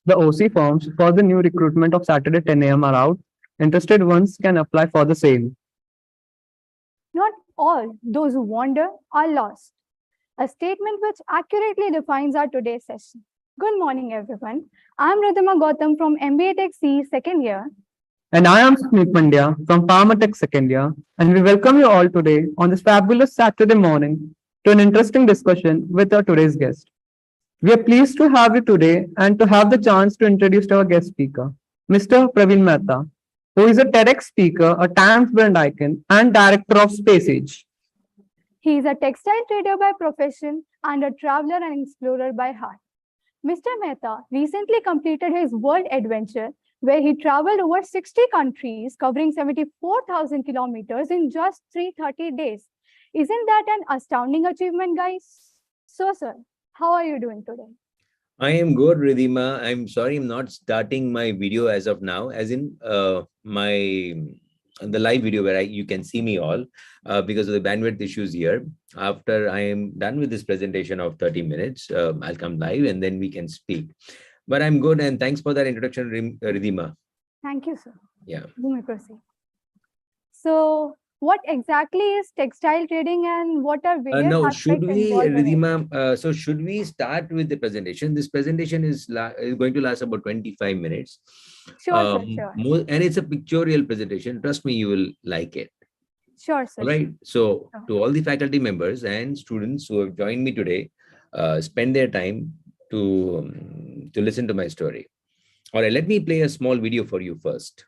The OC forms for the new recruitment of Saturday 10 a.m. are out. Interested ones can apply for the same. Not all those who wander are lost. A statement which accurately defines our today's session. Good morning, everyone. I'm Ridhima Gautam from MBA Tech C second year. And I am Smith Pandya from Pharmatech second year, and we welcome you all today on this fabulous Saturday morning to an interesting discussion with our today's guest. We are pleased to have you today and to have the chance to introduce our guest speaker, Mr. Praveen Mehta, who is a TEDx speaker, a Times brand icon, and director of Space Age. He is a textile trader by profession and a traveler and explorer by heart. Mr. Mehta recently completed his world adventure where he traveled over 60 countries covering 74,000 kilometers in just 330 days. Isn't that an astounding achievement, guys? So, sir, how are you doing today? I am good, Ridhima. I'm sorry I'm not starting my video as of now, as in the live video where you can see me all because of the bandwidth issues here. After I am done with this presentation of 30 minutes, I'll come live and then we can speak. But I'm good, and thanks for that introduction, Ridhima. Thank you, sir. Yeah. You may proceed. So, what exactly is textile trading and what are various No, aspects should we, involved in it? Ridhima, so should we start with the presentation? This presentation is going to last about 25 minutes. Sure, sir, sure. And it's a pictorial presentation. Trust me, you will like it. Sure, sir. All right. So Sure. to all the faculty members and students who have joined me today, spend their time to listen to my story. All right, let me play a small video for you first.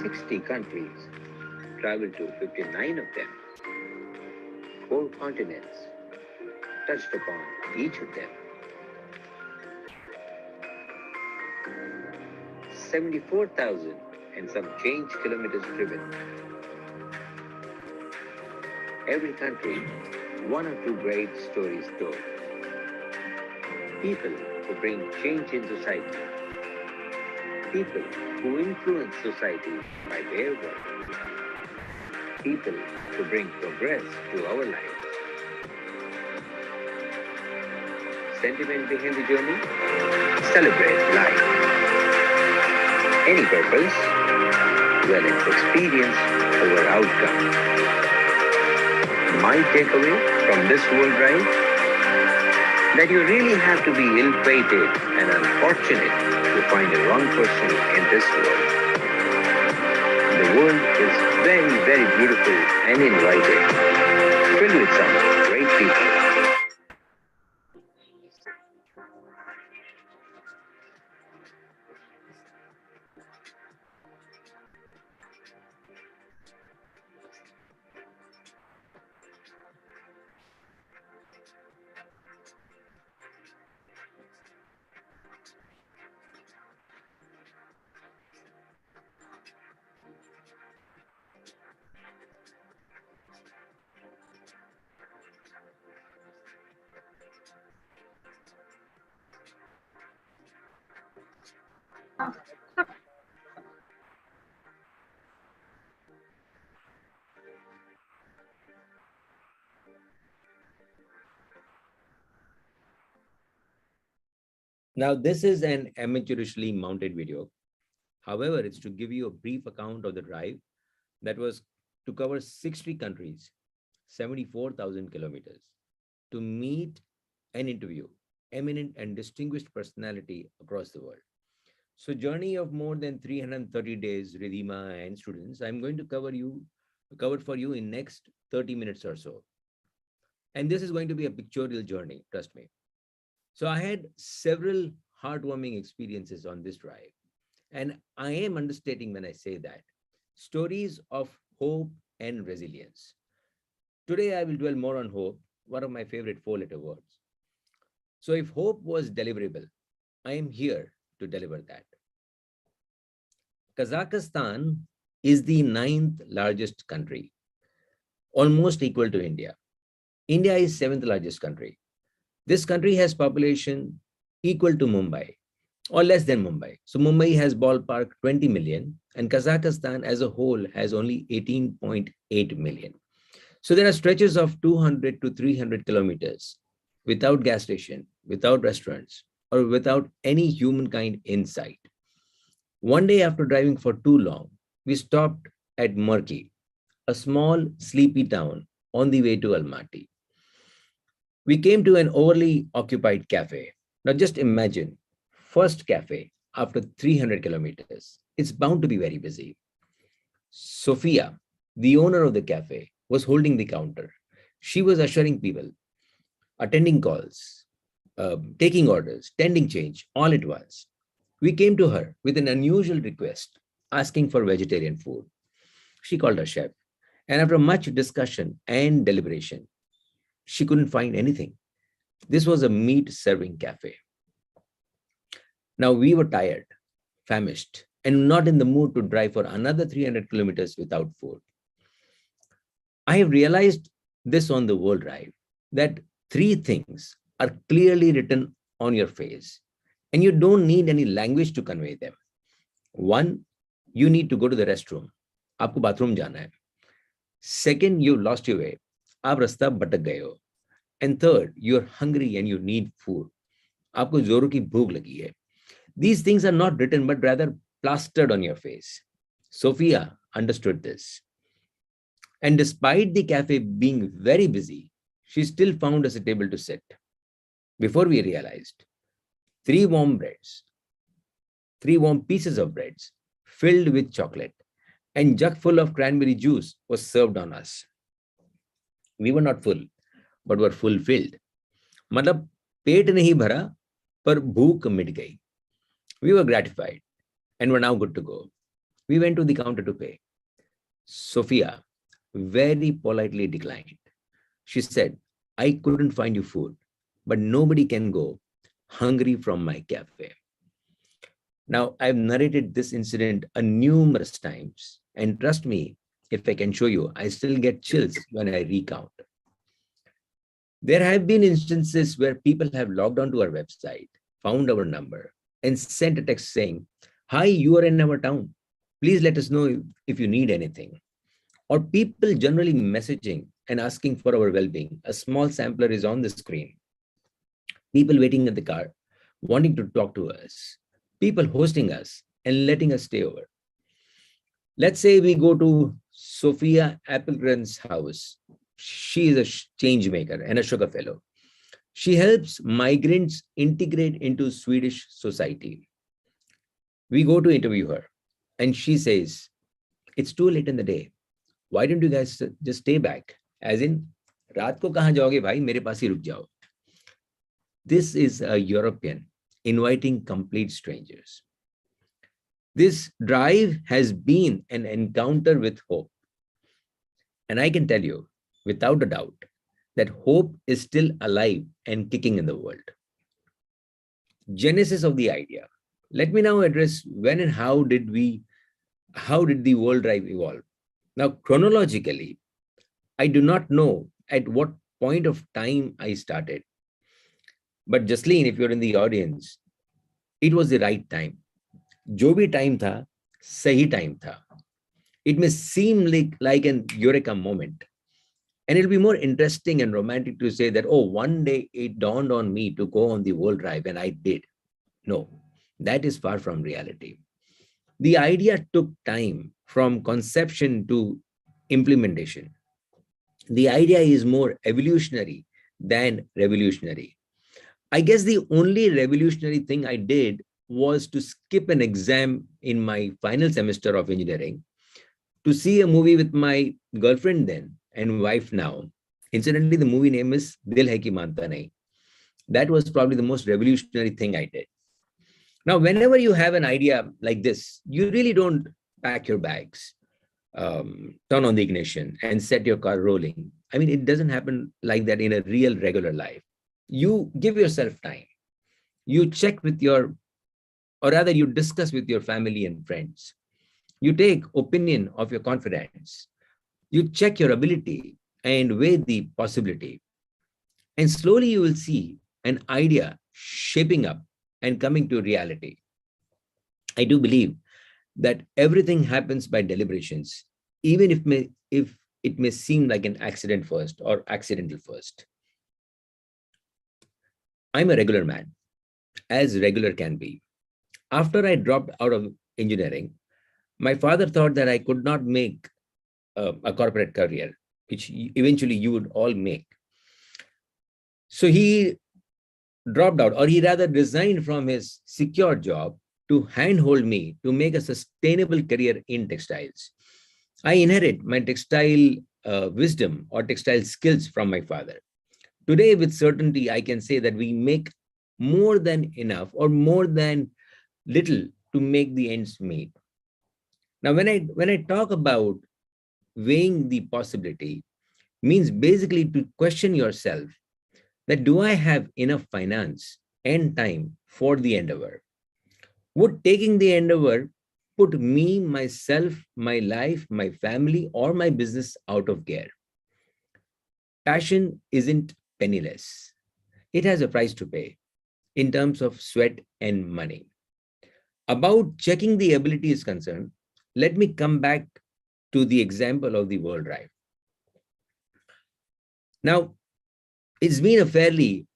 60 countries, traveled to 59 of them, 4 continents, touched upon each of them. 74,000 and some change kilometers driven. Every country, 1 or 2 great stories told. People who bring change in society. People who influence society by their work. People who bring progress to our lives. Sentiment behind the journey? Celebrate life. Any purpose? Well, it's experience over outcome. My takeaway from this world ride? That you really have to be ill-fated and unfortunate to find a wrong person in this world. The world is very, very beautiful and inviting, filled with some great people. Now, this is an amateurishly mounted video. However, it's to give you a brief account of the drive that was to cover 60 countries, 74,000 kilometers, to meet and interview eminent and distinguished personality across the world. So journey of more than 330 days, Ridhima and students, I'm going to cover for you in next 30 minutes or so. And this is going to be a pictorial journey, trust me. So I had several heartwarming experiences on this drive. And I am understating when I say that. Stories of hope and resilience. Today, I will dwell more on hope, one of my favorite 4-letter words. So if hope was deliverable, I am here to deliver that. Kazakhstan is the ninth largest country, almost equal to India. India is seventh largest country. This country has population equal to Mumbai or less than Mumbai. So Mumbai has ballpark 20 million and Kazakhstan as a whole has only 18.8 million. So there are stretches of 200 to 300 kilometers without gas station, without restaurants, or without any humankind in sight. One day after driving for too long, we stopped at Murki, a small, sleepy town on the way to Almaty. We came to an overly occupied cafe. Now just imagine, first cafe after 300 kilometers. It's bound to be very busy. Sophia, the owner of the cafe, was holding the counter. She was assuring people, attending calls, taking orders, tending change all at once. We came to her with an unusual request, asking for vegetarian food. She called her chef, and after much discussion and deliberation, she couldn't find anything. This was a meat serving cafe. Now we were tired, famished, and not in the mood to drive for another 300 kilometers without food. I have realized this on the World Drive, that three things are clearly written on your face, and you don't need any language to convey them. One, you need to go to the restroom. आपको bathroom जाना है. Second, you lost your way. आप रास्ता भटक गए हो. And third, you're hungry and you need food. आपको जोरों की भूख लगी है. These things are not written, but rather plastered on your face. Sophia understood this. And despite the cafe being very busy, she still found us a table to sit. Before we realized, three warm pieces of breads filled with chocolate and jug full of cranberry juice was served on us. We were not full, but were fulfilled. मतलब पेट नहीं भरा, पर भूख मिट गई. We were gratified and were now good to go. We went to the counter to pay. Sophia very politely declined. She said, I couldn't find you food, but nobody can go hungry from my cafe. Now, I've narrated this incident numerous times, and trust me, if I can show you, I still get chills when I recount. There have been instances where people have logged onto our website, found our number, and sent a text saying, hi, you are in our town. Please let us know if you need anything. Or people generally messaging and asking for our well-being. A small sampler is on the screen. People waiting in the car, wanting to talk to us. People hosting us and letting us stay over. Let's say we go to Sophia Appelgren's house. She is a change maker and Ashoka fellow. She helps migrants integrate into Swedish society. We go to interview her and she says, it's too late in the day. Why don't you guys just stay back? As in, रात को कहाँ जाओगे भाई, मेरे पास ही रुक जाओ. This is a European inviting complete strangers. This drive has been an encounter with hope. And I can tell you, without a doubt, that hope is still alive and kicking in the world. Genesis of the idea. Let me now address when and how did the World Drive evolve? Now, chronologically, I do not know at what point of time I started. But Jasleen, if you're in the audience, it was the right time. जो भी time था, सही time था. It may seem like an eureka moment. And it'll be more interesting and romantic to say that, oh, one day it dawned on me to go on the World Drive and I did. No, that is far from reality. The idea took time from conception to implementation. The idea is more evolutionary than revolutionary. I guess the only revolutionary thing I did was to skip an exam in my final semester of engineering to see a movie with my girlfriend then and wife now. Incidentally, the movie name is Dil Hai Ki Manta Nahi. That was probably the most revolutionary thing I did. Now, whenever you have an idea like this, you really don't pack your bags, turn on the ignition and set your car rolling. I mean, it doesn't happen like that in a real regular life. You give yourself time. You check with or rather you discuss with your family and friends. You take opinion of your confidence. You check your ability and weigh the possibility. And slowly you will see an idea shaping up and coming to reality. I do believe that everything happens by deliberations, even if it may seem like an accident first or accidental first. I'm a regular man, as regular can be. After I dropped out of engineering, my father thought that I could not make a corporate career, which eventually you would all make. So he dropped out, or he rather resigned from his secure job to handhold me to make a sustainable career in textiles. I inherit my textile wisdom or textile skills from my father. Today, with certainty, I can say that we make more than enough or more than little to make the ends meet. Now, when I talk about weighing the possibility, means basically to question yourself that do I have enough finance and time for the endeavor? Would taking the endeavor put me, myself, my life, my family, or my business out of gear? Passion isn't penniless. It has a price to pay in terms of sweat and money. About checking the ability is concerned, let me come back to the example of the World Drive. Now, it's been a fairly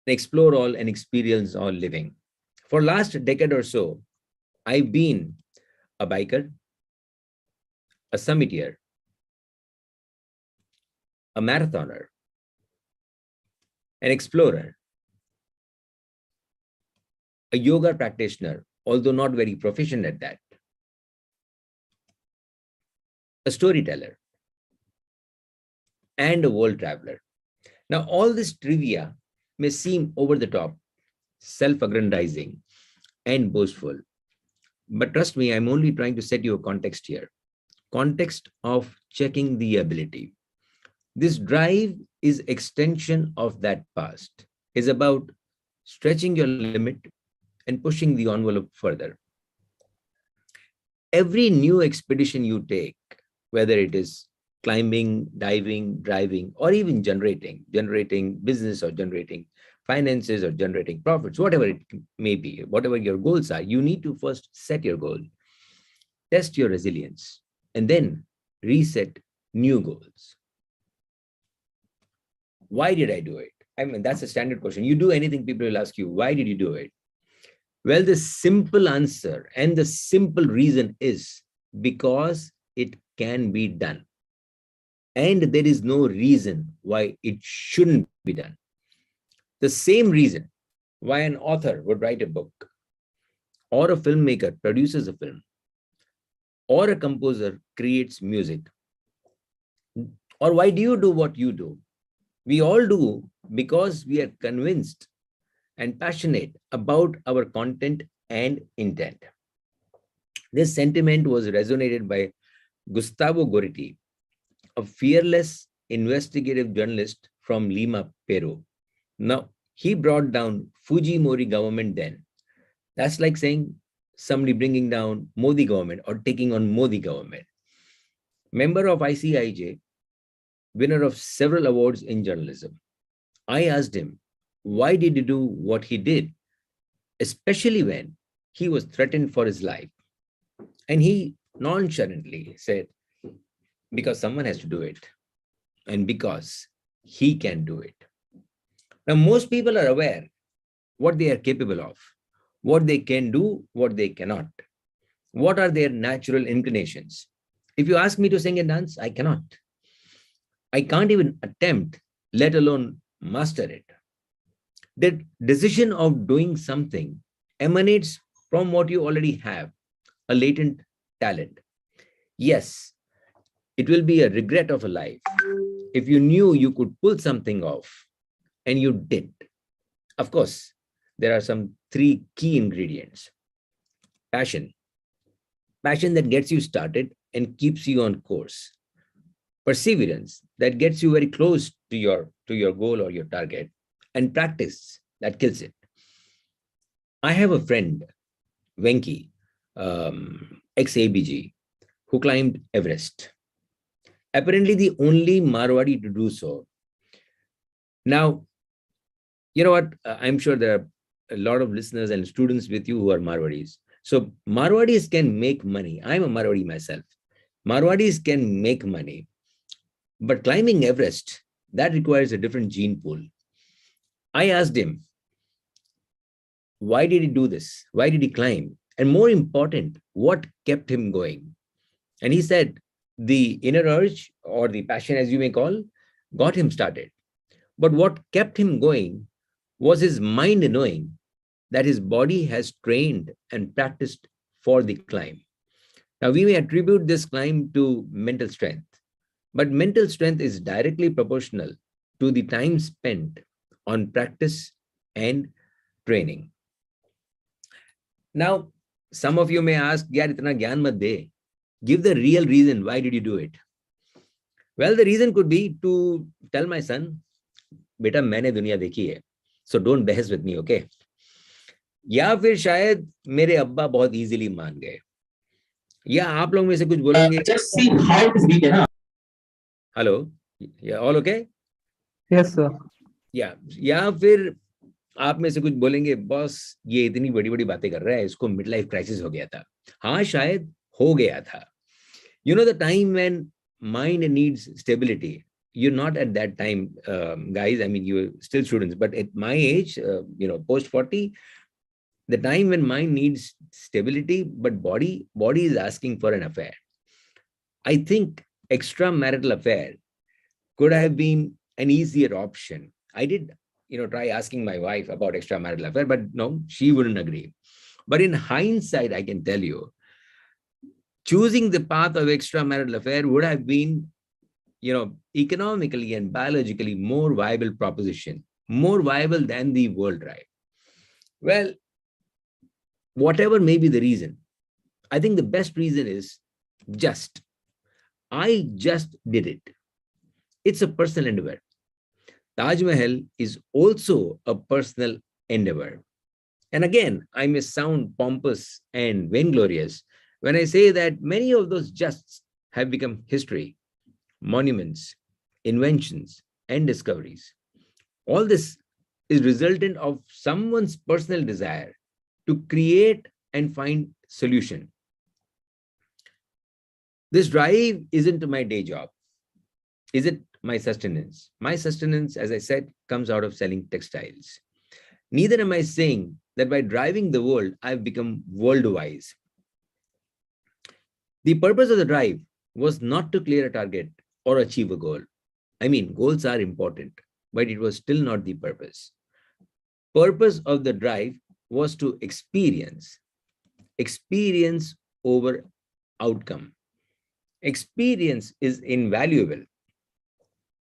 explore all and experience all living. For last decade or so, I've been a biker, a summiteer, a marathoner, an explorer, a yoga practitioner, although not very proficient at that, a storyteller, and a world traveler. Now, all this trivia may seem over the top, self-aggrandizing, and boastful. But trust me, I'm only trying to set you a context here. Context of checking the ability. This drive is extension of that past. Is about stretching your limit and pushing the envelope further. Every new expedition you take, whether it is climbing, diving, driving, or even generating business or generating finances or generating profits, whatever it may be, whatever your goals are, you need to first set your goal, test your resilience, and then reset new goals. Why did I do it? I mean, that's a standard question. You do anything, people will ask you, why did you do it? Well, the simple answer and the simple reason is because it can be done. And there is no reason why it shouldn't be done. The same reason why an author would write a book, or a filmmaker produces a film, or a composer creates music, or why do you do what you do? We all do because we are convinced and passionate about our content and intent. This sentiment was resonated by Gustavo Goretti, a fearless investigative journalist from Lima, Peru. Now, he brought down Fujimori government then. That's like saying somebody bringing down Modi government or taking on Modi government. Member of ICIJ, winner of several awards in journalism. I asked him, why did he do what he did, especially when he was threatened for his life? And he nonchalantly said, because someone has to do it, and because he can do it. Now, most people are aware what they are capable of, what they can do, what they cannot. What are their natural inclinations? If you ask me to sing and dance, I cannot. I can't even attempt, let alone master it. The decision of doing something emanates from what you already have, a latent talent. Yes, it will be a regret of a life if you knew you could pull something off and you didn't. Of course, there are some three key ingredients. Passion. Passion that gets you started and keeps you on course. Perseverance that gets you very close to your goal or your target. And practice that kills it. I have a friend, Venki, ex-ABG, who climbed Everest. Apparently the only Marwadi to do so. Now, you know what? I'm sure there are a lot of listeners and students with you who are Marwadis. So Marwadis can make money. I'm a Marwadi myself. Marwadis can make money, but climbing Everest, that requires a different gene pool. I asked him, why did he do this? Why did he climb? And more important, what kept him going? And he said, the inner urge or the passion, as you may call, got him started. But what kept him going was his mind knowing that his body has trained and practiced for the climb. Now, we may attribute this climb to mental strength, but mental strength is directly proportional to the time spent on practice and training. Now, some of you may ask, yaar, itna gyan mat de. Give the real reason. Why did you do it? Well, the reason could be to tell my son, beta, maine duniya dekhi hai. So don't behas with me, okay? या फिर शायद मेरे अब्बा बहुत easily मान गए, या आप लोग में से कुछ बोलेंगे Just see how it is beaten up. Hello, या ऑल ओके? Yes, sir. या फिर आप में से कुछ बोलेंगे, बॉस ये इतनी बड़ी बड़ी बातें कर रहा है, इसको मिड लाइफ क्राइसिस हो गया था. हाँ, शायद हो गया था. You know, the time when mind needs stability, you're not at that time, guys, I mean, you're still students, but at my age, post 40, the time when mind needs stability, but body is asking for an affair. I think extramarital affair could have been an easier option. I did, try asking my wife about extramarital affair, but no, she wouldn't agree. But in hindsight, I can tell you, choosing the path of extramarital affair would have been, economically and biologically more viable proposition, more viable than the world drive. Well, whatever may be the reason, I think the best reason is I just did it. It's a personal endeavor. Taj Mahal is also a personal endeavor. And again, I may sound pompous and vainglorious when I say that many of those justs have become history, monuments, inventions, and discoveries. All this is resultant of someone's personal desire to create and find solution. This drive isn't my day job. Is it my sustenance? My sustenance, as I said, comes out of selling textiles. Neither am I saying that by driving the world, I've become world-wise. The purpose of the drive was not to clear a target or achieve a goal. I mean, goals are important, but it was still not the purpose. Purpose of the drive was to experience over outcome. Experience is invaluable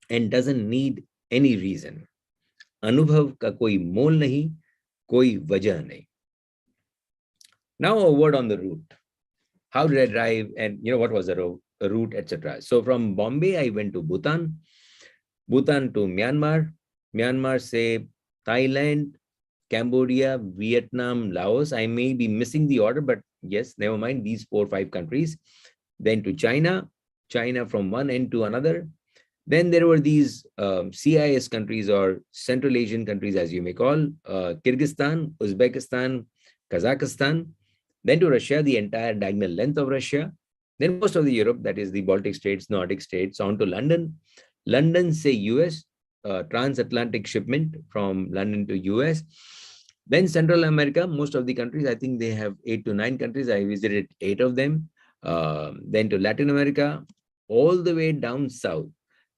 and doesn't need any reason. Anubhav ka koi mol nahi, koi wajah nahi. Now a word on the route. How did I drive, and what was the route, etc. So from Bombay, I went to Bhutan to Myanmar, say Thailand, Cambodia, Vietnam, Laos. I may be missing the order, but yes, never mind, these 4 or 5 countries. Then to China from one end to another. Then there were these CIS countries, or Central Asian countries, as you may call, Kyrgyzstan, Uzbekistan, Kazakhstan. Then to Russia, the entire diagonal length of Russia. Then most of the Europe, that is the Baltic states, Nordic states, on to London. London, say US, transatlantic shipment from London to US. Then Central America, most of the countries, I think they have 8 to 9 countries. I visited 8 of them. Then to Latin America, all the way down south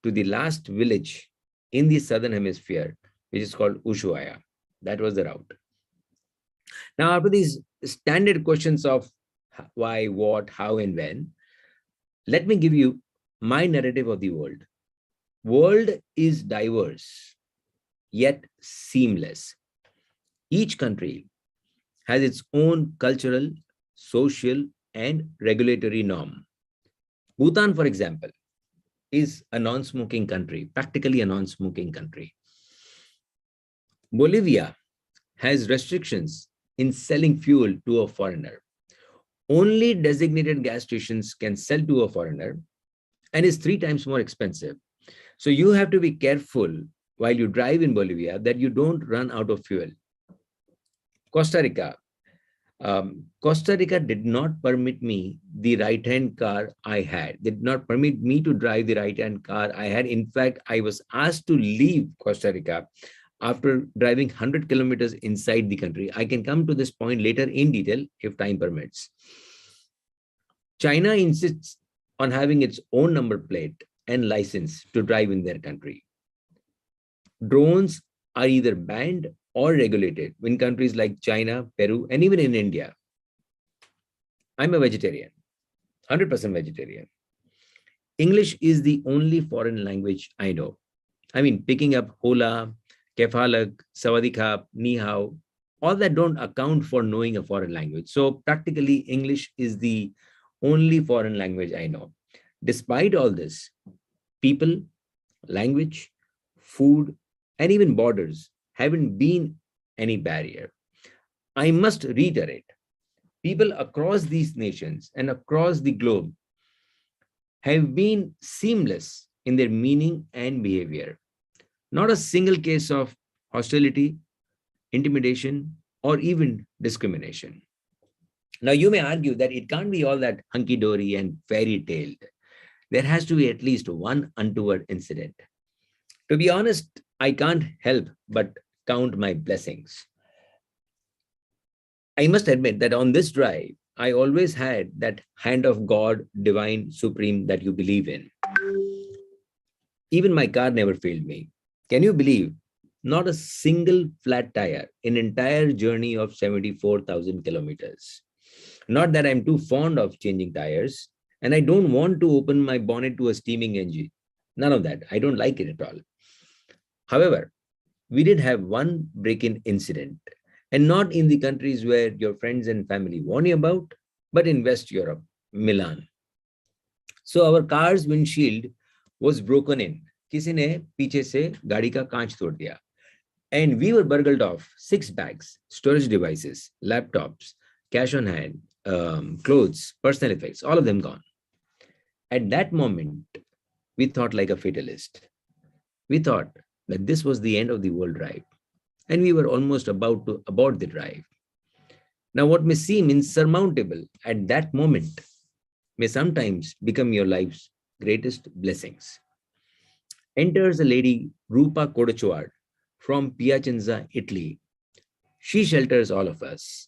to the last village in the southern hemisphere, which is called Ushuaia. That was the route. Now, after these standard questions of why, what, how, and when, let me give you my narrative of the world. World is diverse, yet seamless. Each country has its own cultural, social, and regulatory norm. Bhutan, for example, is a non-smoking country, practically a non-smoking country. Bolivia has restrictions in selling fuel to a foreigner. Only designated gas stations can sell to a foreigner and is 3 times more expensive. So you have to be careful while you drive in Bolivia that you don't run out of fuel. Costa Rica. Costa Rica did not permit me the right-hand car I had, did not permit me to drive the right-hand car I had. In fact, I was asked to leave Costa Rica after driving 100 kilometers inside the country. I can come to this point later in detail if time permits. China insists on having its own number plate and license to drive in their country. Drones are either banned or regulated in countries like China, Peru, and even in India. I'm a vegetarian, 100% vegetarian. English is the only foreign language I know. I mean, picking up hola, kefalak, sawadikap, ni hao, all that don't account for knowing a foreign language. So practically English is the only foreign language I know. Despite all this, people, language, food, and even borders haven't been any barrier. I must reiterate, people across these nations and across the globe have been seamless in their meaning and behavior. Not a single case of hostility, intimidation, or even discrimination. Now, you may argue that it can't be all that hunky-dory and fairy-tale. There has to be at least one untoward incident. To be honest, I can't help but count my blessings. I must admit that on this drive, I always had that hand of God, divine, supreme that you believe in. Even my car never failed me. Can you believe? Not a single flat tire in entire journey of 74,000 kilometers. Not that I'm too fond of changing tires, and I don't want to open my bonnet to a steaming engine. None of that. I don't like it at all. However, we did have one break-in incident, and not in the countries where your friends and family warn you about, but in West Europe, Milan. So our car's windshield was broken in. किसी ने पीछे से गाड़ी का कांच तोड़ दिया. And we were burgled of 6 bags, storage devices, laptops, cash on hand, clothes, personal effects, all of them gone. At that moment, we thought like a fatalist. We thought that this was the end of the world drive, and we were almost about to abort the drive. Now, what may seem insurmountable at that moment may sometimes become your life's greatest blessings. Enters a lady, Rupa Kodachwad, from Piacenza, Italy. She shelters all of us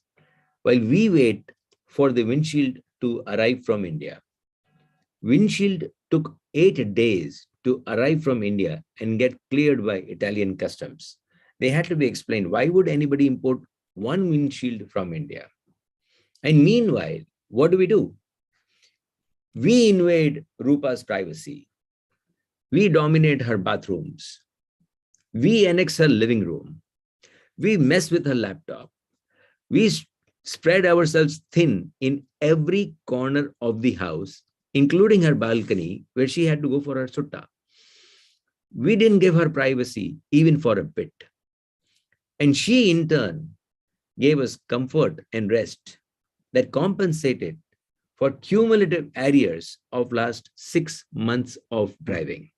while we wait for the windshield to arrive from India. Windshield took 8 days to arrive from India and get cleared by Italian customs. They had to be explained. Why would anybody import one windshield from India? And meanwhile, what do? We invade Rupa's privacy. We dominate her bathrooms. We annex her living room. We mess with her laptop. We spread ourselves thin in every corner of the house, including her balcony, where she had to go for her sutta. We didn't give her privacy even for a bit. And she, in turn, gave us comfort and rest that compensated for cumulative arrears of last 6 months of driving.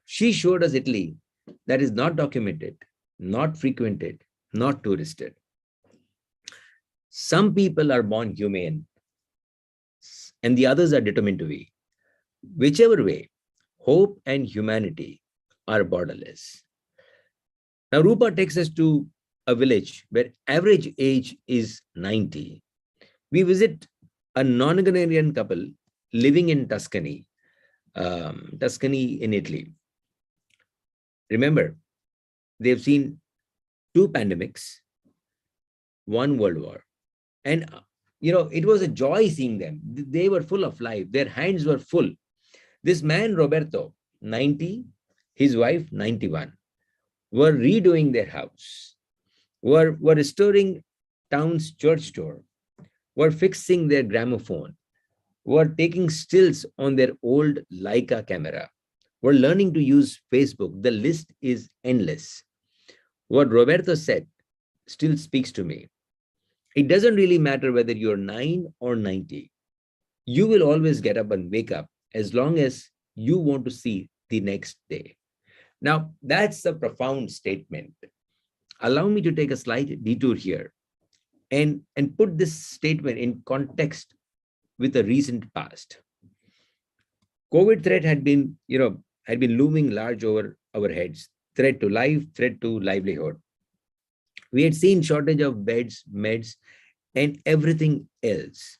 She showed us Italy that is not documented, not frequented, not touristed. Some people are born humane, and the others are determined to be. Whichever way, hope and humanity are borderless. Now, Rupa takes us to a village where average age is 90. We visit a non-Ghanaian couple living in Tuscany in Italy. Remember, they've seen 2 pandemics, 1 world war. And, it was a joy seeing them. They were full of life. Their hands were full. This man, Roberto, 90, his wife, 91, were redoing their house, were restoring town's church door, were fixing their gramophone, were taking stills on their old Leica camera, were learning to use Facebook. The list is endless. What Roberto said still speaks to me. It doesn't really matter whether you're 9 or 90. You will always get up and wake up as long as you want to see the next day. Now, that's a profound statement. Allow me to take a slight detour here and put this statement in context with the recent past. COVID threat had been looming large over our heads. Threat to life, threat to livelihood. We had seen shortage of beds, meds, and everything else.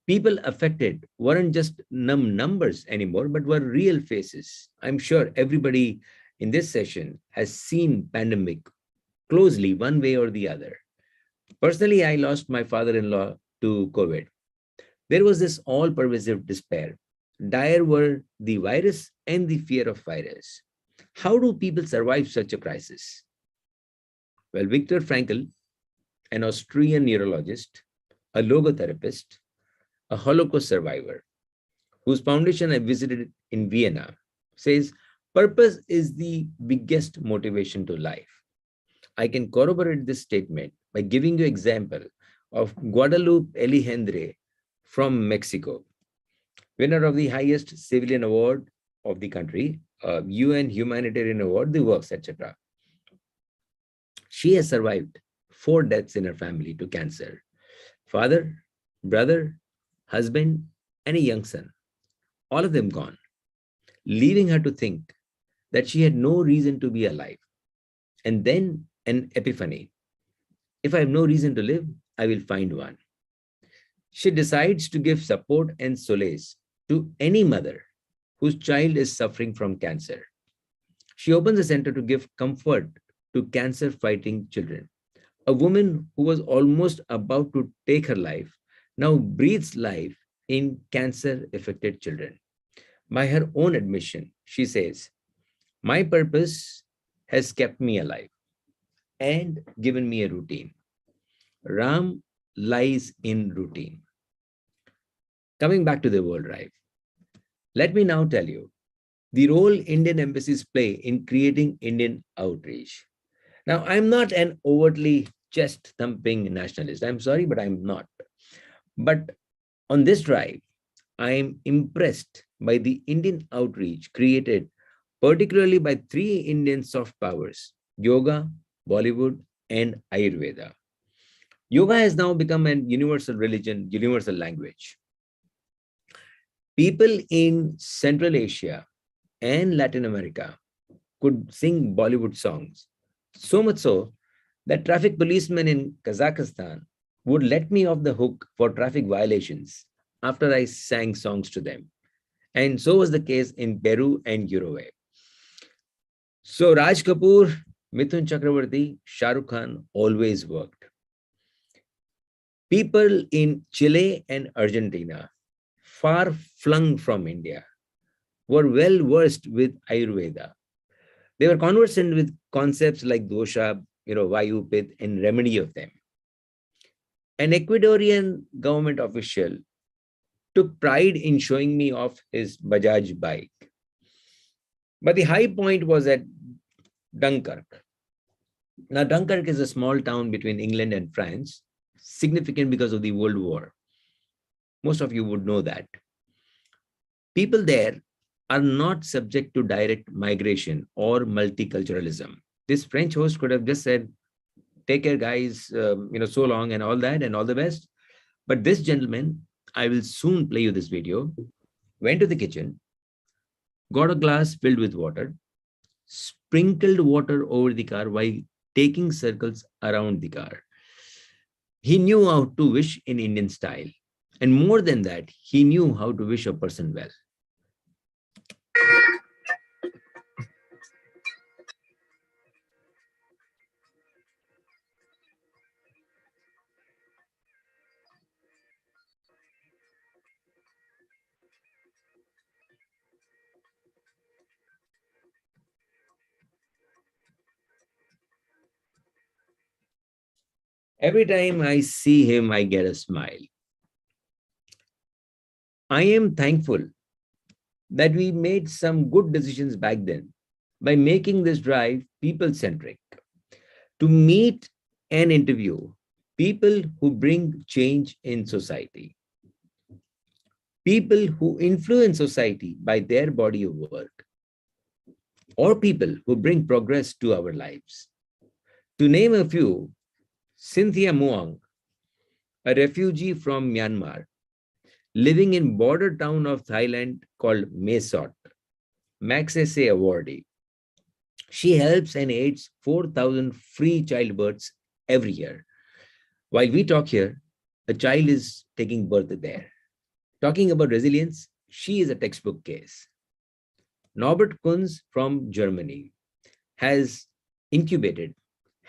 People affected weren't just numbers anymore, but were real faces. I'm sure everybody in this session has seen pandemic closely one way or the other. Personally, I lost my father-in-law to COVID. There was this all-pervasive despair. Dire were the virus and the fear of virus. How do people survive such a crisis? Well, Viktor Frankl, an Austrian neurologist, a logotherapist, a Holocaust survivor, whose foundation I visited in Vienna, says purpose is the biggest motivation to life. I can corroborate this statement by giving you an example of Guadalupe Alejandre from Mexico, winner of the highest civilian award of the country, UN Humanitarian Award, the Works, etc. She has survived 4 deaths in her family to cancer: father, brother, husband, and a young son, all of them gone, leaving her to think that she had no reason to be alive. And then an epiphany. If I have no reason to live, I will find one. She decides to give support and solace to any mother whose child is suffering from cancer. She opens a center to give comfort to cancer-fighting children. A woman who was almost about to take her life now breathes life in cancer-affected children. By her own admission, she says, "My purpose has kept me alive and given me a routine. Ram lies in routine." Coming back to the World Drive, let me now tell you the role Indian embassies play in creating Indian outreach. Now, I'm not an overtly chest-thumping nationalist. I'm sorry, but I'm not. But on this drive, I am impressed by the Indian outreach created particularly by 3 Indian soft powers: yoga, Bollywood, and Ayurveda. Yoga has now become an universal religion, universal language. People in Central Asia and Latin America could sing Bollywood songs, so much so that traffic policemen in Kazakhstan would let me off the hook for traffic violations after I sang songs to them. And so was the case in Peru and Uruguay. So Raj Kapoor, Mithun Chakravarti, Shah Rukh Khan always worked. People in Chile and Argentina, far flung from India, were well versed with Ayurveda. They were conversant with concepts like dosha, Vayu, Pith, and remedy of them. An Ecuadorian government official took pride in showing me off his Bajaj bike. But the high point was at Dunkirk. Now, Dunkirk is a small town between England and France, significant because of the World War. Most of you would know that. People there are not subject to direct migration or multiculturalism. This French host could have just said, "Take care, guys, so long," and all that, and all the best. But this gentleman, I will soon play you this video, went to the kitchen, got a glass filled with water, sprinkled water over the car while taking circles around the car. He knew how to wish in Indian style. And more than that, he knew how to wish a person well. Every time I see him, I get a smile. I am thankful that we made some good decisions back then by making this drive people-centric. To meet and interview people who bring change in society, people who influence society by their body of work, or people who bring progress to our lives. To name a few, Cynthia Muang, a refugee from Myanmar, living in border town of Thailand called Mesot, Magsaysay awardee. She helps and aids 4,000 free childbirths every year. While we talk here, a child is taking birth there. Talking about resilience, she is a textbook case. Norbert Kunz from Germany has incubated,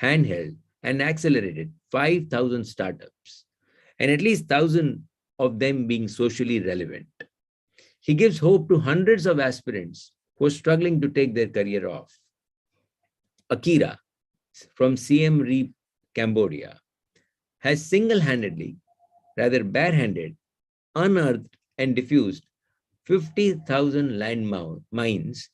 handheld, and accelerated 5,000 startups, and at least 1,000 of them being socially relevant. He gives hope to hundreds of aspirants who are struggling to take their career off. Akira from Siem Reap, Cambodia, has single-handedly, rather barehanded, unearthed and diffused 50,000 mines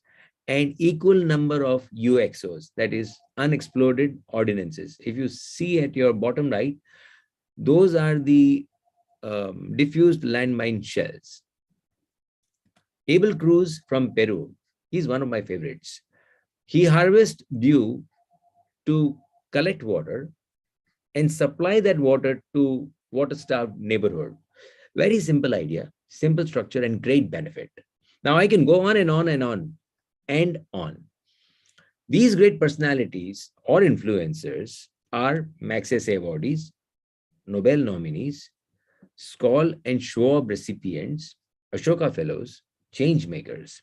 and equal number of UXOs, that is unexploded ordinances. If you see at your bottom right, those are the diffused landmine shells. Abel Cruz from Peru, he's one of my favorites. He harvests dew to collect water and supply that water to water-starved neighborhood. Very simple idea, simple structure, and great benefit. Now I can go on and on and on and on. These great personalities or influencers are Magsaysay awardees, Nobel nominees, Skoll and Schwabe recipients, Ashoka fellows, change makers.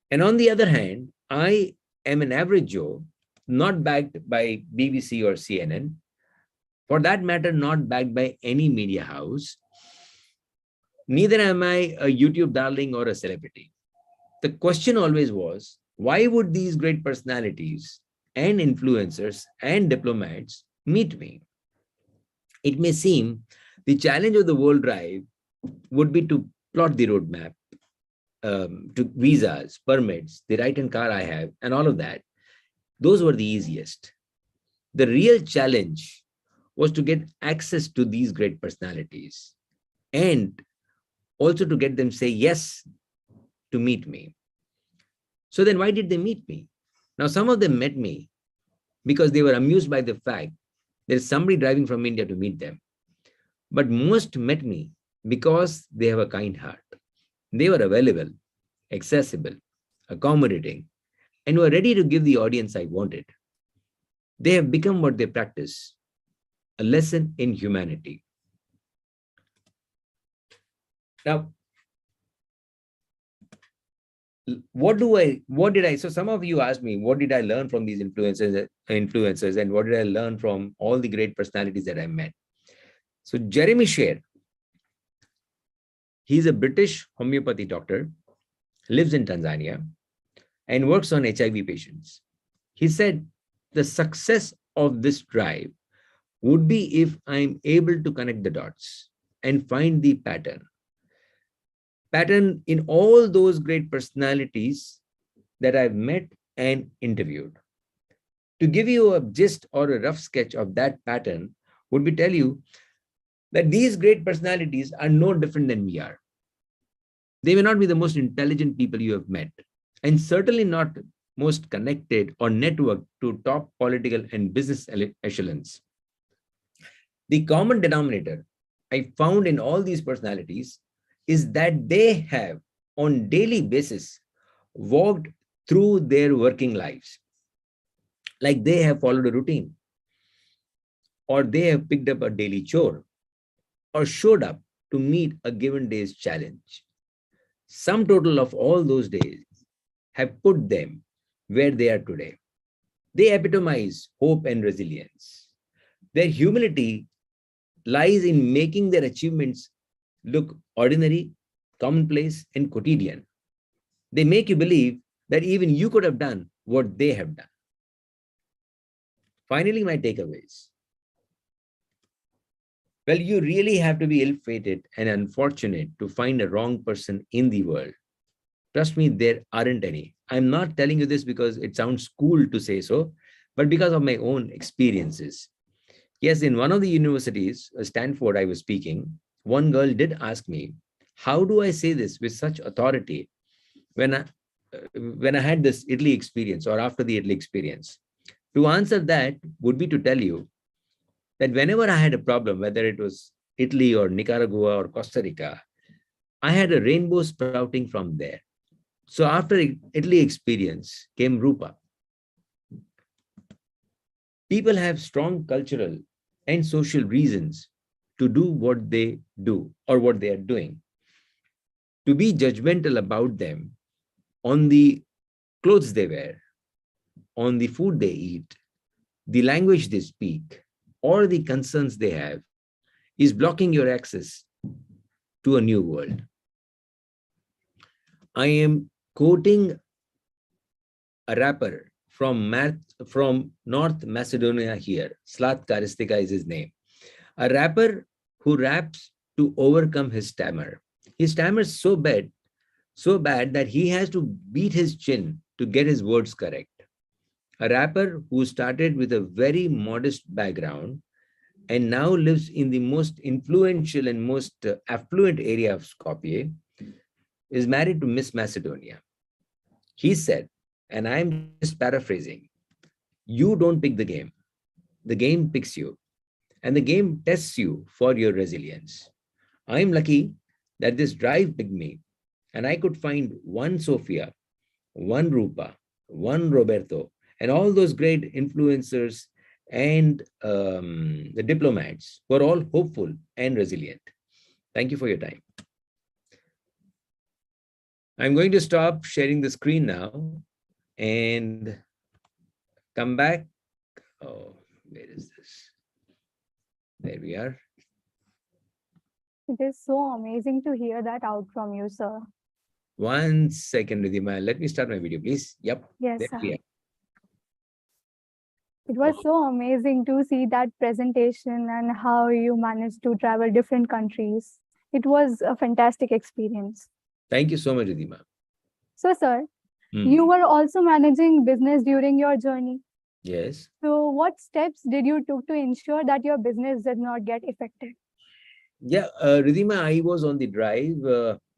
And on the other hand, I am an average Joe, not backed by BBC or CNN, for that matter, not backed by any media house. Neither am I a YouTube darling or a celebrity. The question always was, why would these great personalities and influencers and diplomats meet me? It may seem the challenge of the World Drive would be to plot the roadmap, to visas, permits, the right-hand car I have, and all of that. Those were the easiest. The real challenge was to get access to these great personalities and also to get them say yes to meet me. So then why did they meet me? Now, some of them met me because they were amused by the fact there's somebody driving from India to meet them. But most met me because they have a kind heart. They were available, accessible, accommodating, and were ready to give the audience I wanted. They have become what they practice, a lesson in humanity. Now, so some of you asked me, what did I learn from these influencers and what did I learn from all the great personalities that I met? So Jeremy Sher, he's a British homeopathy doctor, lives in Tanzania and works on HIV patients. He said, the success of this drive would be if I'm able to connect the dots and find the pattern in all those great personalities that I've met and interviewed. To give you a gist or a rough sketch of that pattern would be tell you that these great personalities are no different than we are. They may not be the most intelligent people you have met, and certainly not most connected or networked to top political and business echelons. The common denominator I found in all these personalities is that they have on daily basis walked through their working lives. Like they have followed a routine, or they have picked up a daily chore, or showed up to meet a given day's challenge. Sum total of all those days have put them where they are today. They epitomize hope and resilience. Their humility lies in making their achievements look ordinary, commonplace, and quotidian. They make you believe that even you could have done what they have done. Finally, my takeaways. Well, you really have to be ill-fated and unfortunate to find a wrong person in the world. Trust me, there aren't any. I'm not telling you this because it sounds cool to say so, but because of my own experiences. Yes, in one of the universities, Stanford, I was speaking, one girl did ask me, how do I say this with such authority when when I had this Italy experience or after the Italy experience? To answer that would be to tell you that whenever I had a problem, whether it was Italy or Nicaragua or Costa Rica, I had a rainbow sprouting from there. So after Italy experience came Rupa. People have strong cultural and social reasons to do what they do or what they are doing. To be judgmental about them on the clothes they wear, on the food they eat, the language they speak, or the concerns they have is blocking your access to a new world. I am quoting a rapper from North Macedonia here. Slat Karistika is his name. A rapper who raps to overcome his stammer. His stammer is so bad that he has to beat his chin to get his words correct. A rapper who started with a very modest background and now lives in the most influential and most affluent area of Skopje is married to Miss Macedonia. He said, and I'm just paraphrasing, you don't pick the game picks you, and the game tests you for your resilience. I'm lucky that this drive picked me, and I could find one Sophia, one Rupa, one Roberto, and all those great influencers and the diplomats who are all hopeful and resilient. Thank you for your time. I'm going to stop sharing the screen now and come back. Oh, where is this? There we are. It is so amazing to hear that out from you, sir. 1 second, Ridhima. Let me start my video, please. Yep. Yes, There sir. we are. It was so amazing to see that presentation and how you managed to travel different countries. It was a fantastic experience. Thank you so much, Ridhima. So, sir, you were also managing business during your journey. Yes. So, what steps did you took to ensure that your business did not get affected? Yeah, Ridhima, I was on the drive.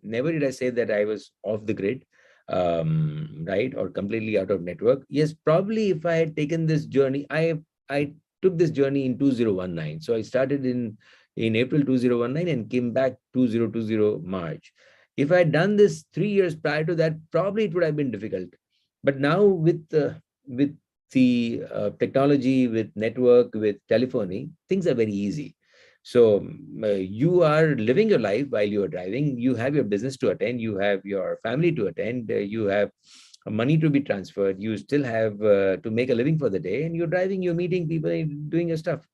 Never did I say that I was off the grid, right, or completely out of network. Yes, probably if I had taken this journey, I took this journey in 2019. So I started in April 2019 and came back 2020 March. If I had done this 3 years prior to that, probably it would have been difficult. But now with the technology, with network, with telephony, things are very easy. So you are living your life while you are driving. You have your business to attend. You have your family to attend. You have money to be transferred. You still have to make a living for the day. And you're driving, you're meeting people, and doing your stuff.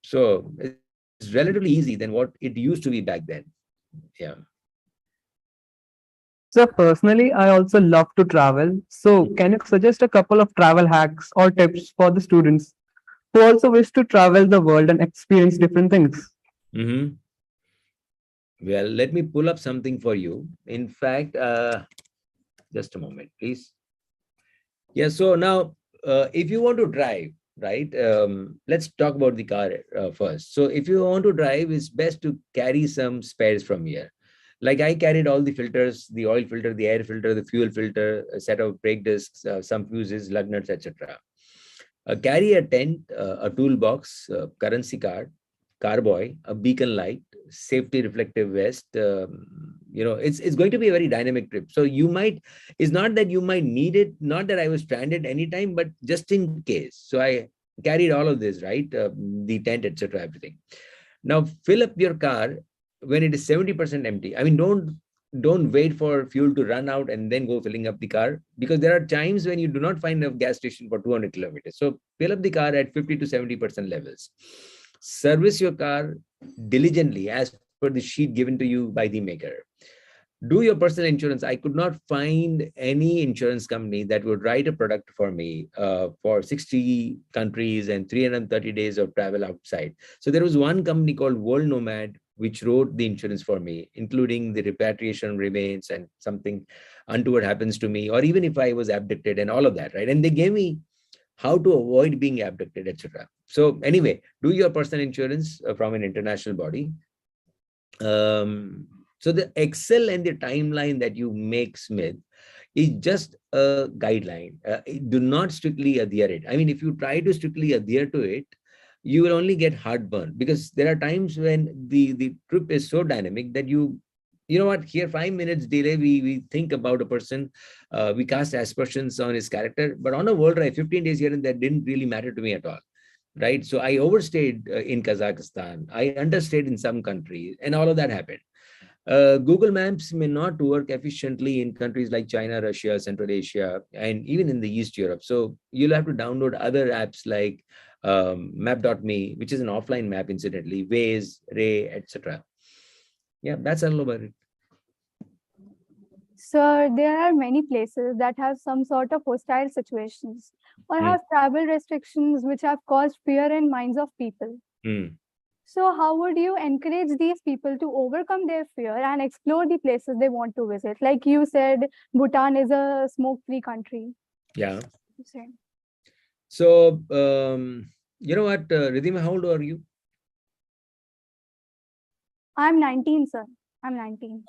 So it's relatively easy than what it used to be back then. Yeah. So personally, I also love to travel. So can you suggest a couple of travel hacks or tips for the students who also wish to travel the world and experience different things? Mm-hmm. Well, let me pull up something for you. In fact, just a moment, please. Yeah, so now if you want to drive, right, let's talk about the car first. So if you want to drive, it's best to carry some spares from here. Like I carried all the filters, the oil filter, the air filter, the fuel filter, a set of brake discs, some fuses, lug nuts, etc. Carry a tent, a toolbox, currency card, carboy, a beacon light, safety reflective vest. It's going to be a very dynamic trip. So you might, it's not that you might need it, not that I was stranded anytime, but just in case. So I carried all of this, right? The tent, etc., everything. Now fill up your car when it is 70% empty. I mean, don't wait for fuel to run out and then go filling up the car, because there are times when you do not find a gas station for 200 kilometers. So fill up the car at 50 to 70% levels. Service your car diligently as per the sheet given to you by the maker. Do your personal insurance. I could not find any insurance company that would write a product for me for 60 countries and 330 days of travel outside. So there was one company called World Nomad, which wrote the insurance for me, including the repatriation remains and something untoward happens to me, or even if I was abducted and all of that, right? And they gave me how to avoid being abducted, etc. So anyway, do your personal insurance from an international body. So the Excel and the timeline that you make, Smith, is just a guideline. Do not strictly adhere it. I mean, if you try to strictly adhere to it, you will only get heartburn, because there are times when the trip is so dynamic that you know what, here 5 minutes delay, we think about a person, we cast aspersions on his character, but on a world ride, 15 days here and there didn't really matter to me at all. Right. So I overstayed in Kazakhstan. I understayed in some countries, and all of that happened. Google Maps may not work efficiently in countries like China, Russia, Central Asia, and even in the East Europe. So you'll have to download other apps like map.me, which is an offline map, incidentally, Waze, Ray, etc. Yeah, that's all about it. So there are many places that have some sort of hostile situations or Mm. have travel restrictions which have caused fear in minds of people. Mm. So how would you encourage these people to overcome their fear and explore the places they want to visit? Like you said, Bhutan is a smoke-free country. Yeah. You said. So, you know what, Ridhima, how old are you? I'm 19, sir. I'm 19.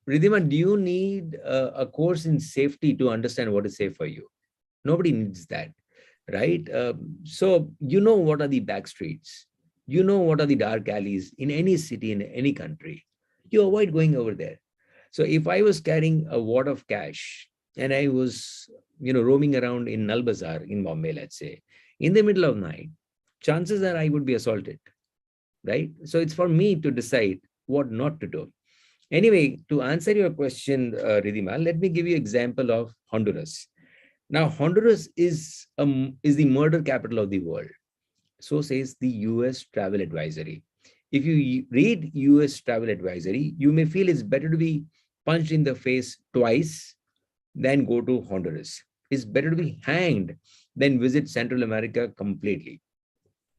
Ridhima, do you need a course in safety to understand what is safe for you? Nobody needs that, right? So you know what are the back streets, you know what are the dark alleys in any city, in any country. You avoid going over there. So if I was carrying a wad of cash and I was, roaming around in Nal Bazaar in Bombay, let's say, in the middle of night, chances are I would be assaulted, right? So it's for me to decide what not to do. Anyway, to answer your question, Ridhima, let me give you example of Honduras. Now, Honduras is the murder capital of the world. So says the US Travel Advisory. If you read US Travel Advisory, you may feel it's better to be punched in the face twice than go to Honduras. It's better to be hanged than visit Central America completely.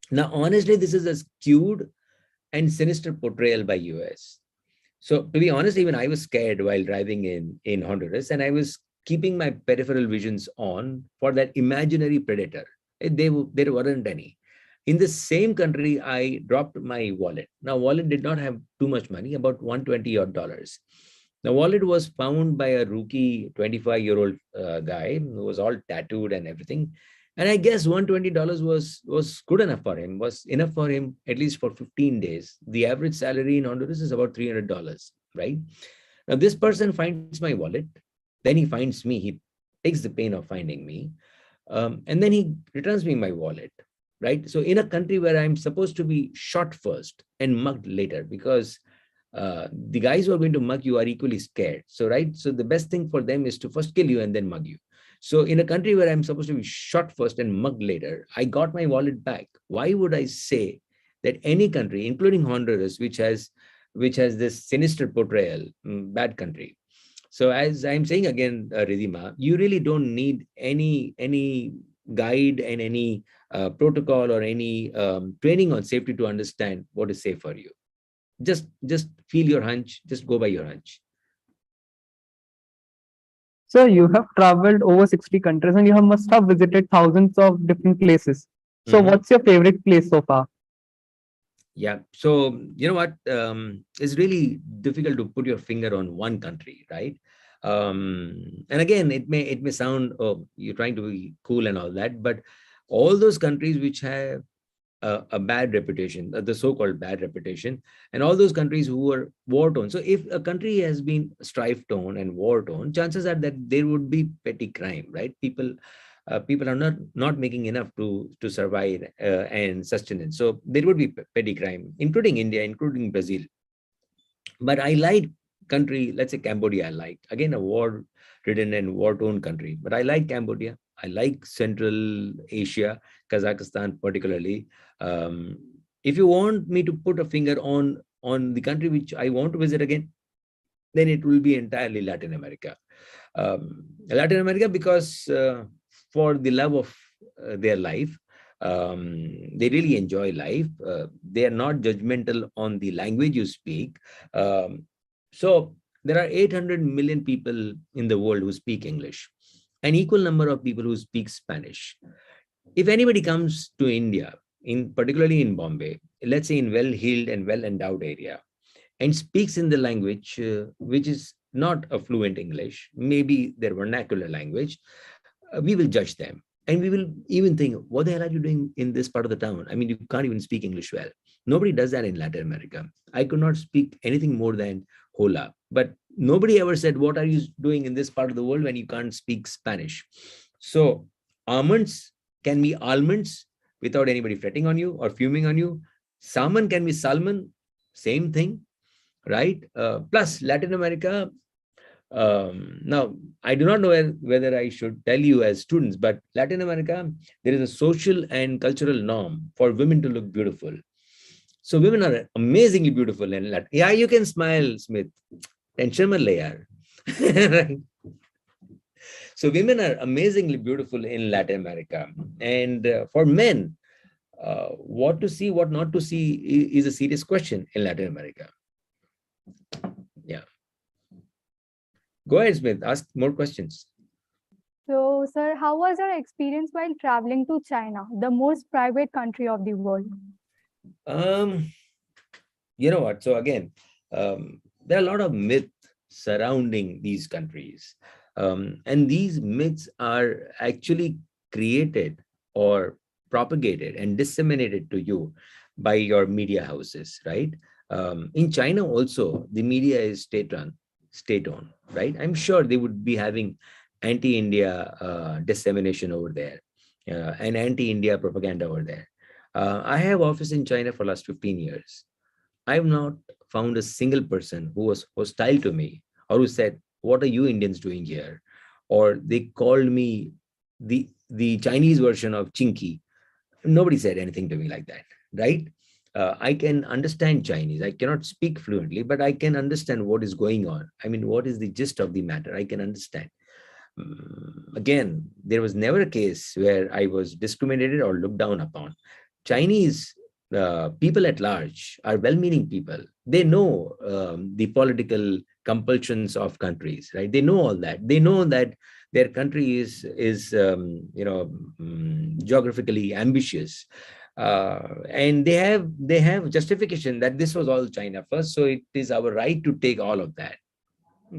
Now, honestly, this is a skewed and sinister portrayal by US. So to be honest, even I was scared while driving in Honduras, and I was keeping my peripheral visions on for that imaginary predator. There weren't any. In the same country, I dropped my wallet. Now, wallet did not have too much money, about 120 odd dollars. The wallet was found by a rookie 25-year-old guy who was all tattooed and everything. And I guess $120 was good enough for him, was enough for him at least for 15 days. The average salary in Honduras is about $300, right? Now, this person finds my wallet, then he finds me, he takes the pain of finding me, and then he returns me my wallet, right? So in a country where I'm supposed to be shot first and mugged later, because the guys who are going to mug you are equally scared. So, right? So the best thing for them is to first kill you and then mug you. So in a country where I'm supposed to be shot first and mugged later, I got my wallet back. Why would I say that any country, including Honduras, which has this sinister portrayal, bad country? So as I'm saying again, Ridhima, you really don't need any guide and any protocol or any training on safety to understand what is safe for you. Just feel your hunch, just go by your hunch. So you have traveled over 60 countries and you have must have visited thousands of different places. So Mhm. what's your favorite place so far? Yeah. So you know what? It's really difficult to put your finger on one country, right? And again, it may sound, oh, you're trying to be cool and all that, but all those countries which have a bad reputation, the so-called bad reputation, and all those countries who are war-torn. So if a country has been strife-torn and war-torn, chances are that there would be petty crime, right? People are not making enough to survive and sustenance. So there would be petty crime, including India, including Brazil. But I like country, let's say Cambodia. I like, again, a war-ridden and war-torn country, but I like Cambodia. I like Central Asia, Kazakhstan particularly. Um, if you want me to put a finger on the country which I want to visit again, then it will be entirely Latin America. Latin America, because for the love of their life, they really enjoy life. They are not judgmental on the language you speak. So there are 800 million people in the world who speak English, an equal number of people who speak Spanish. If anybody comes to India, particularly in Bombay, let's say in well-heeled and well-endowed area, and speaks in the language which is not a fluent English, maybe their vernacular language, we will judge them. And we will even think, what the hell are you doing in this part of the town? I mean, you can't even speak English well. Nobody does that in Latin America. I could not speak anything more than hola. But nobody ever said, what are you doing in this part of the world when you can't speak Spanish? So almonds can be almonds without anybody fretting on you or fuming on you. Salmon can be salmon, same thing, right? Plus Latin America, now, I do not know whether I should tell you as students, but Latin America, there is a social and cultural norm for women to look beautiful. So women are amazingly beautiful in Latin. Yeah, you can smile, Smith. Tension mat le yaar. Right? So women are amazingly beautiful in Latin America. And for men, what to see, what not to see is a serious question in Latin America. Yeah. Go ahead, Smith. Ask more questions. So, sir, how was your experience while traveling to China, the most private country of the world? You know what? So again, there are a lot of myths surrounding these countries. And these myths are actually created or propagated and disseminated to you by your media houses, right? In China also, the media is state-run, state-owned, right? I'm sure they would be having anti-India dissemination over there and anti-India propaganda over there. I have office in China for last 15 years. I've not found a single person who was hostile to me or who said, what are you Indians doing here? Or they called me the Chinese version of Chinky. Nobody said anything to me like that, right? I can understand Chinese. I cannot speak fluently, but I can understand what is going on. I mean, what is the gist of the matter? I can understand. Again, there was never a case where I was discriminated or looked down upon. Chinese people at large are well-meaning people. They know the political compulsions of countries, right? They know all that. They know that their country is geographically ambitious, and they have justification that this was all China first, so it is our right to take all of that.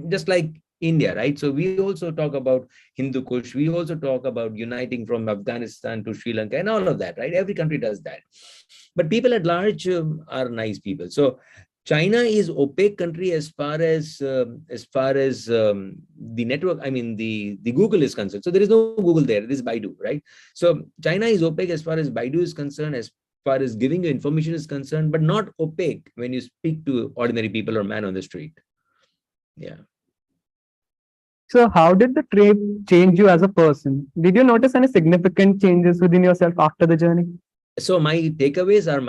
Just like India, right? So we also talk about Hindu Kush. We also talk about uniting from Afghanistan to Sri Lanka and all of that, right? Every country does that. But people at large are nice people. So China is opaque country as far as the network. I mean, the Google is concerned. So there is no Google there. This is Baidu, right? So China is opaque as far as Baidu is concerned, as far as giving you information is concerned, but not opaque when you speak to ordinary people or man on the street. Yeah. So, how did the trip change you as a person? Did you notice any significant changes within yourself after the journey? So my takeaways are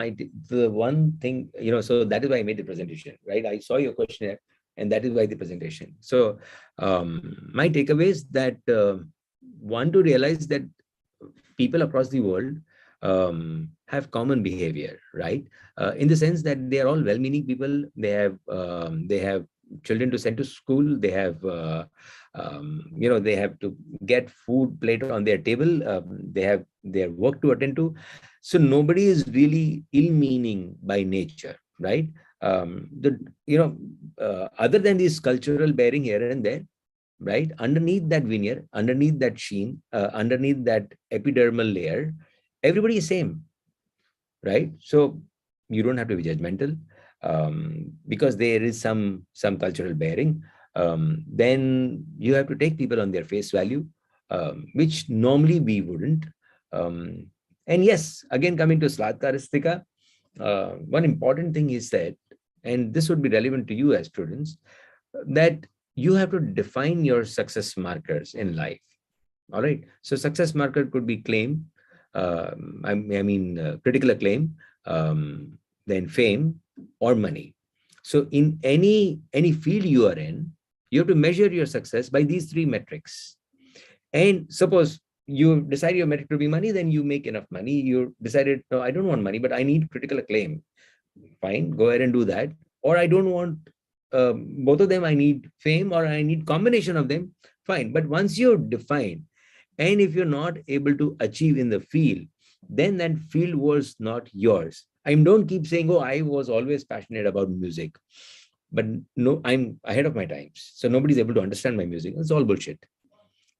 the one thing, so that is why I made the presentation, right? I saw your questionnaire and that is why the presentation. So my takeaways that one, to realize that people across the world have common behavior, right? In the sense that they are all well-meaning people. They have children to send to school. They have they have to get food plate on their table. They have their work to attend to. So nobody is really ill-meaning by nature, right? Other than this cultural bearing here and there, right? Underneath that veneer, underneath that sheen, underneath that epidermal layer, everybody is same, right? So you don't have to be judgmental because there is some cultural bearing. Then you have to take people on their face value, which normally we wouldn't. And yes, again, coming to Slatkaristika, one important thing is that, and this would be relevant to you as students, that you have to define your success markers in life. All right. So success marker could be claim, critical acclaim, then fame or money. So in any field you are in, you have to measure your success by these three metrics. And suppose you decide your metric to be money, then you make enough money. You decided, no, I don't want money, but I need critical acclaim. Fine, go ahead and do that. Or I don't want both of them, I need fame or I need combination of them. Fine. But once you define And if you're not able to achieve in the field, then that field was not yours. I don't keep saying, oh, I was always passionate about music, but no, I'm ahead of my times. So nobody's able to understand my music. It's all bullshit.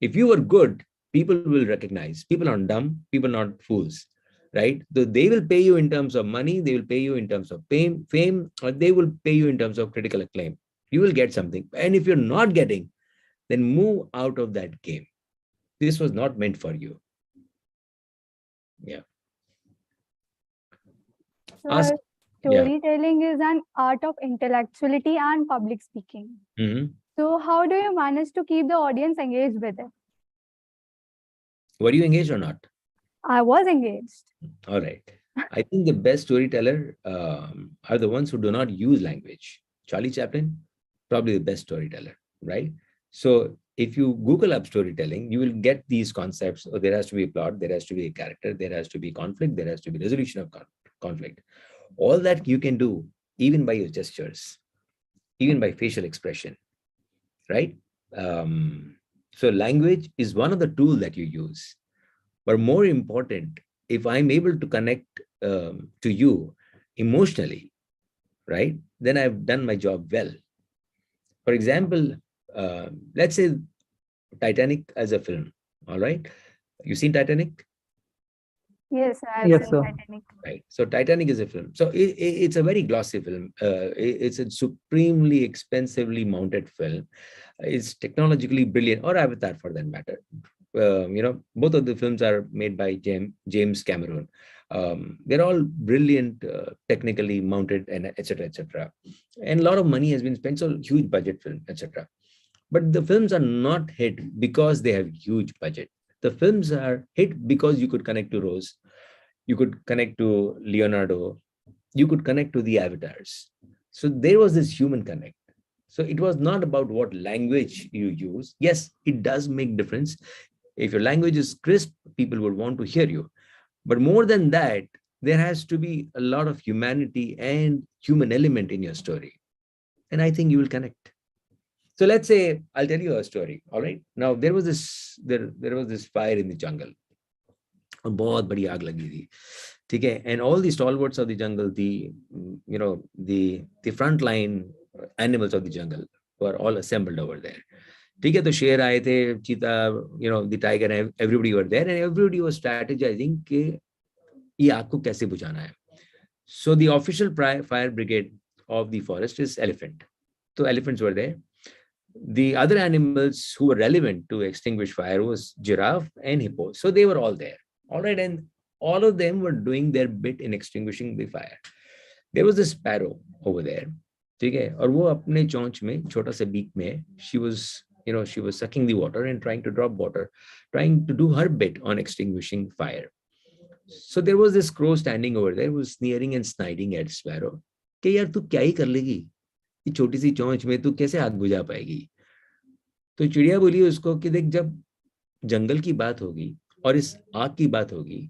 If you were good, people will recognize. People aren't dumb, people are not fools, right? So they will pay you in terms of money, they will pay you in terms of fame, or they will pay you in terms of critical acclaim. You will get something. And if you're not getting, then move out of that game. This was not meant for you. Yeah. Ask. So, Yeah. storytelling is an art of intellectuality and public speaking. Mm-hmm. So, how do you manage to keep the audience engaged with it? Were you engaged or not? I was engaged. All right. I think the best storyteller are the ones who do not use language. Charlie Chaplin, probably the best storyteller, right? So if you Google up storytelling, you will get these concepts. Oh, there has to be a plot, there has to be a character, there has to be conflict, there has to be resolution of conflict. All that you can do, even by your gestures, even by facial expression, right? So language is one of the tools that you use. But more important, if I'm able to connect to you emotionally, right, then I've done my job well. For example, let's say Titanic as a film, all right? You seen Titanic? Yes, I have Yes, seen sir. Titanic. Right. So Titanic is a film. So it's a very glossy film. It's a supremely expensively mounted film. It's technologically brilliant, or Avatar for that matter. Both of the films are made by James Cameron. They're all brilliant, technically mounted, and etc. etc. And a lot of money has been spent, so huge budget film, etc. But the films are not hit because they have huge budget. The films are hit because you could connect to Rose, you could connect to Leonardo, you could connect to the avatars. So there was this human connect. So it was not about what language you use. Yes, it does make difference. If your language is crisp, people would want to hear you. But more than that, there has to be a lot of humanity and human element in your story. And I think you will connect. So let's say I'll tell you a story. All right. Now there was this fire in the jungle. और बहुत बड़ी आग लगी थी, ठीक है, and all the stalwarts of the jungle, the front line animals of the jungle were all assembled over there. ठीक है, तो शेर आए थे, चीता, the tiger, and everybody were there, and everybody was strategizing कि ये आग को कैसे बुझाना है. So the official fire brigade of the forest is elephant. So elephants were there. The other animals who were relevant to extinguish fire was giraffe and hippo. So they were all there. All right. And all of them were doing their bit in extinguishing the fire. There was a sparrow over there. ठीक है, और वो अपने चोंच में, छोटा सा beak में, she was sucking the water and trying to drop water, trying to do her bit on extinguishing fire. So there was this crow standing over there, was sneering and sniding at sparrow कि यार तू क्या ही कर लेगी, ये छोटी सी चोंच में तू कैसे आग बुझा पाएगी. तो चिड़िया बोली उसको कि देख, जब जंगल की बात होगी और इस आग की बात होगी,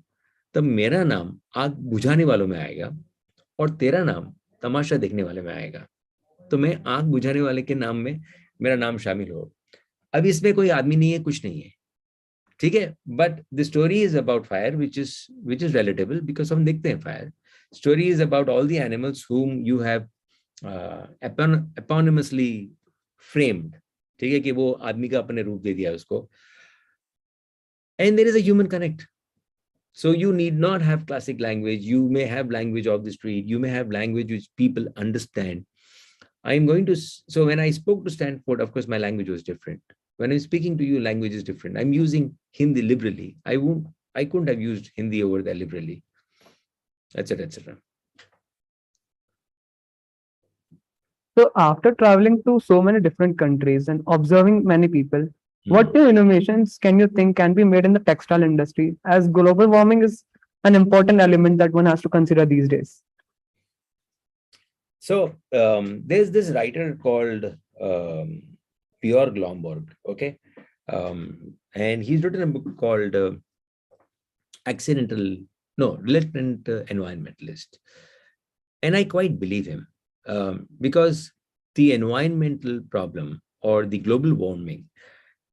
तब मेरा नाम आग बुझाने वालों में आएगा और तेरा नाम तमाशा देखने वाले में आएगा. तो मैं आग बुझाने वाले के नाम में मेरा नाम शामिल हो. अब इसमें कोई आदमी नहीं है, कुछ नहीं है, ठीक है. But the story is about fire which is relatable, because हम देखते हैं fire. Story is about all the animals whom you have eponymously framed, ठीक है, कि वो आदमी का अपने रूप दे दिया उसको. And there is a human connect. So you need not have classic language. You may have language of the street. You may have language which people understand. So when I spoke to Stanford, of course, my language was different. When I'm speaking to you, language is different. I'm using Hindi liberally. I couldn't have used Hindi over there liberally, etc., etc. So after traveling to so many different countries and observing many people, what new innovations can you think can be made in the textile industry, as global warming is an important element that one has to consider these days? So there's this writer called Björn Lomborg, okay? And he's written a book called Reluctant Environmentalist. And I quite believe him, because the environmental problem or the global warming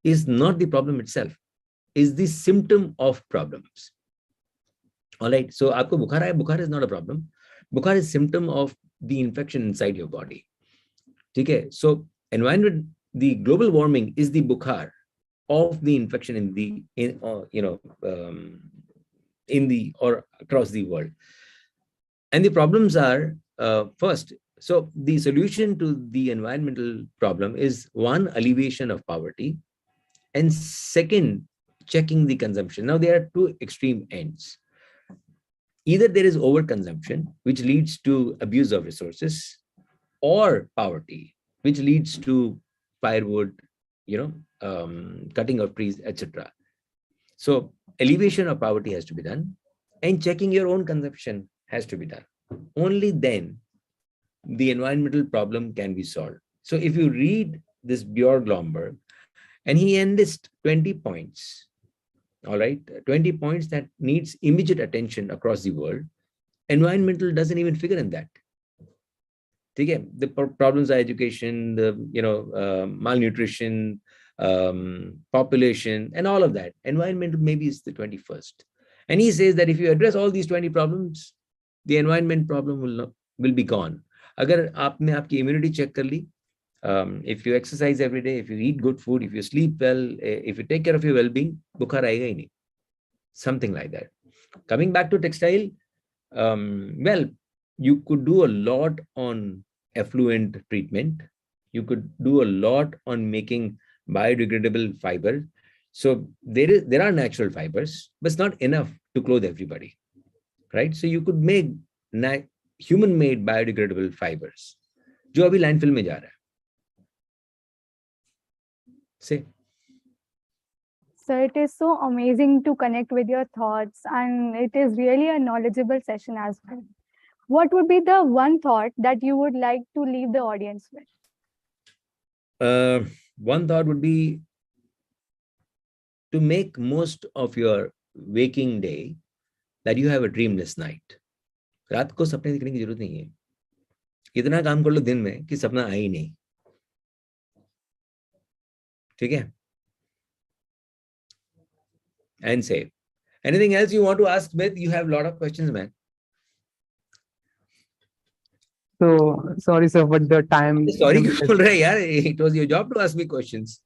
is not the problem itself. is the symptom of problems. All right. So, aapko bukhar hai, bukhar is not a problem. Bukhar is symptom of the infection inside your body. Okay. So, environment, the global warming is the bukhar of the infection in the or across the world. And the problems are first. So, the solution to the environmental problem is one, alleviation of poverty, and second, checking the consumption. Now, there are two extreme ends. Either there is overconsumption, which leads to abuse of resources, or poverty, which leads to firewood, cutting of trees, etc. So alleviation of poverty has to be done, and checking your own consumption has to be done. Only then the environmental problem can be solved. So if you read this Björn Lomborg, and he enlists 20 points, all right, 20 points that needs immediate attention across the world. Environmental doesn't even figure in that. Okay? The problems are education, malnutrition, population, and all of that. Environmental maybe is the 21st. And he says that if you address all these 20 problems, the environment problem will be gone. Agar aapne aapki immunity check kar li, if you exercise every day, if you eat good food, if you sleep well, if you take care of your well-being, bukhar aayega hi nahi. Something like that. Coming back to textile, well, you could do a lot on effluent treatment. You could do a lot on making biodegradable fiber. So there are natural fibers, but it's not enough to clothe everybody, right? So you could make human-made biodegradable fibers, जो अभी landfill में जा रहा है. Say. So it is so amazing to connect with your thoughts, and it is really a knowledgeable session as well. What would be the one thought that you would like to leave the audience with? One thought would be to make most of your waking day that you have a dreamless night. रात को सपने देखने की जरूरत नहीं है. इतना काम कर लो दिन में कि सपना आए ही नहीं. ठीक है? And say. Anything else you want to ask, Smith? You have a lot of questions, man. So sorry, sir, but the time. Sorry, it was your job to ask me questions.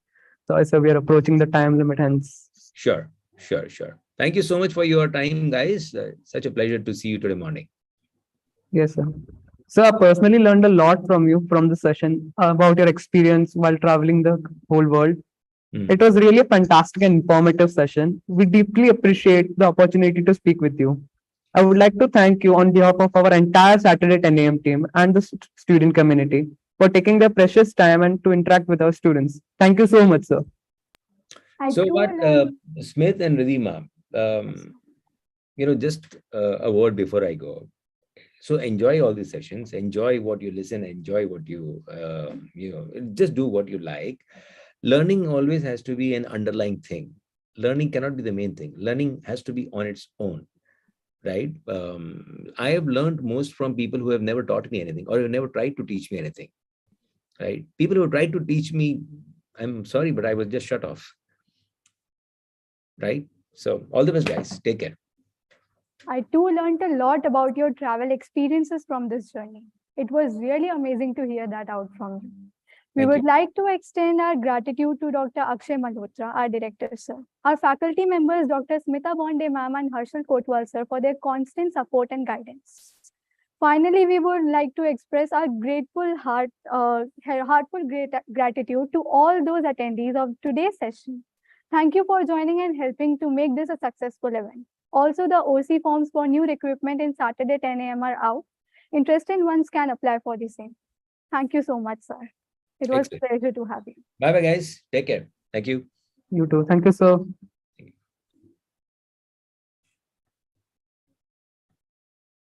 Sorry, sir, we are approaching the time limit, hence. Sure. Thank you so much for your time, guys. Such a pleasure to see you today morning. Yes, sir. So I personally learned a lot from you from the session about your experience while traveling the whole world. It was really a fantastic and informative session. We deeply appreciate the opportunity to speak with you. I would like to thank you on behalf of our entire Saturday 10 a.m. team and the student community for taking their precious time and to interact with our students. Thank you so much, sir. Smith and Ridhima, just a word before I go. So enjoy all these sessions, enjoy what you listen, enjoy what you, just do what you like. Learning always has to be an underlying thing. Learning cannot be the main thing. Learning has to be on its own, right? I have learned most from people who have never taught me anything or have never tried to teach me anything, right? People who tried to teach me, I'm sorry, but I was just shut off, right? So all the best, guys. Take care. I too learned a lot about your travel experiences from this journey. It was really amazing to hear that out from you. We would like to extend our gratitude to Dr. Akshay Malhotra, our director, sir. Our faculty members, Dr. Smita Bonde ma'am and Harshal Kotwal, sir, for their constant support and guidance. Finally, we would like to express our heartful gratitude to all those attendees of today's session. Thank you for joining and helping to make this a successful event. Also, the OC forms for new recruitment in Saturday 10 a.m. are out. Interested ones can apply for the same. Thank you so much, sir. It was a pleasure to have you. Bye-bye, guys. Take care. Thank you. You too. Thank you, sir.